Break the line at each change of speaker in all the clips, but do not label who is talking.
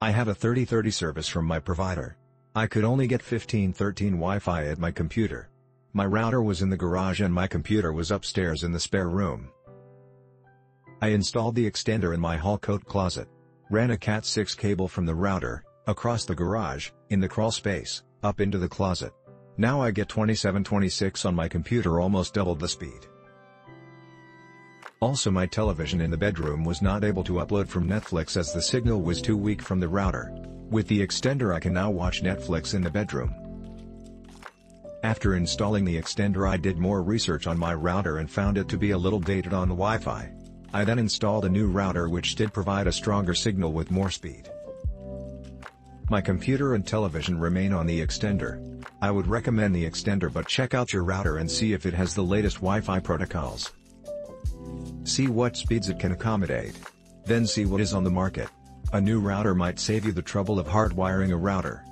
I have a 30/30 service from my provider. I could only get 15/13 Wi-Fi at my computer. My router was in the garage and my computer was upstairs in the spare room. I installed the extender in my hall coat closet. Ran a Cat 6 cable from the router, across the garage, in the crawl space, up into the closet. Now I get 27/26 on my computer, almost doubled the speed. Also, my television in the bedroom was not able to upload from Netflix as the signal was too weak from the router. With the extender I can now watch Netflix in the bedroom. After installing the extender, I did more research on my router and found it to be a little dated on the Wi-Fi. I then installed a new router which did provide a stronger signal with more speed. My computer and television remain on the extender. I would recommend the extender, but check out your router and see if it has the latest Wi-Fi protocols. See what speeds it can accommodate. Then see what is on the market. A new router might save you the trouble of hardwiring a router.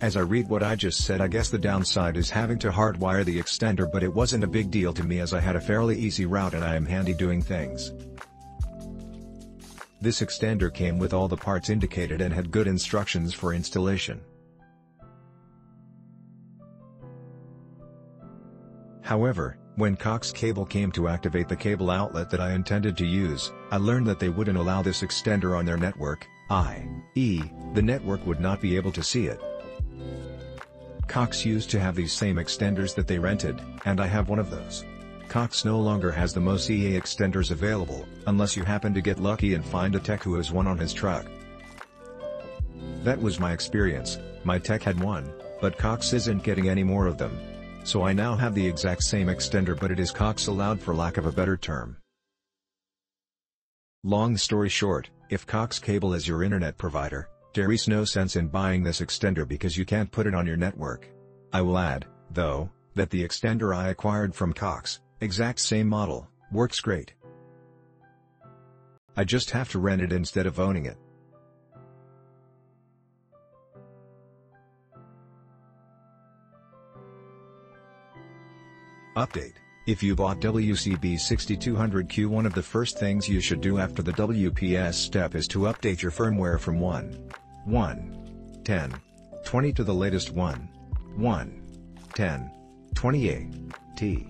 As I read what I just said, I guess the downside is having to hardwire the extender, but it wasn't a big deal to me as I had a fairly easy route and I am handy doing things. This extender came with all the parts indicated and had good instructions for installation. However, when Cox Cable came to activate the cable outlet that I intended to use, I learned that they wouldn't allow this extender on their network, i.e., the network would not be able to see it. Cox used to have these same extenders that they rented, and I have one of those. Cox no longer has the most EA extenders available, unless you happen to get lucky and find a tech who has one on his truck. That was my experience. My tech had one, but Cox isn't getting any more of them. So I now have the exact same extender, but it is Cox allowed for lack of a better term. Long story short, if Cox Cable is your internet provider, there is no sense in buying this extender because you can't put it on your network. I will add, though, that the extender I acquired from Cox, exact same model, works great. I just have to rent it instead of owning it. Update: if you bought WCB 6200Q, one of the first things you should do after the WPS step is to update your firmware from 1.1.10.20 to the latest 1.1.10.20a.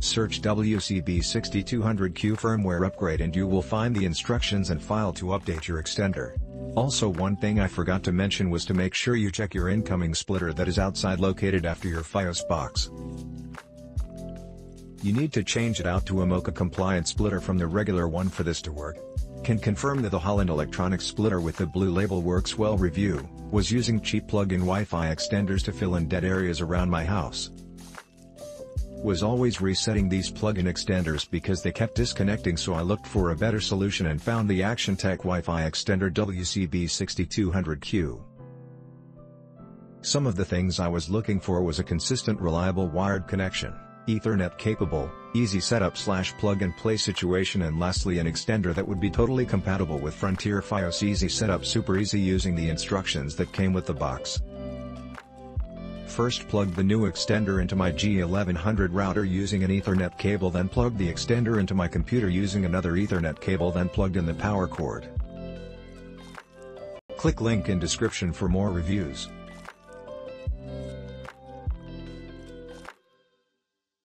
Search WCB 6200Q firmware upgrade and you will find the instructions and file to update your extender. Also, one thing I forgot to mention was to make sure you check your incoming splitter that is outside located after your FiOS box. You need to change it out to a MoCA compliant splitter from the regular one for this to work. Can confirm that the Holland Electronics splitter with the blue label works well. Review: was using cheap plug-in Wi-Fi extenders to fill in dead areas around my house. Was always resetting these plug-in extenders because they kept disconnecting, so I looked for a better solution and found the Actiontec WiFi Extender WCB 6200Q. Some of the things I was looking for was a consistent, reliable wired connection, Ethernet capable, easy setup / plug and play situation, and lastly an extender that would be totally compatible with Frontier FiOS. Easy setup, super easy using the instructions that came with the box. First, plugged the new extender into my G1100 router using an Ethernet cable, then plugged the extender into my computer using another Ethernet cable, then plugged in the power cord. Click link in description for more reviews.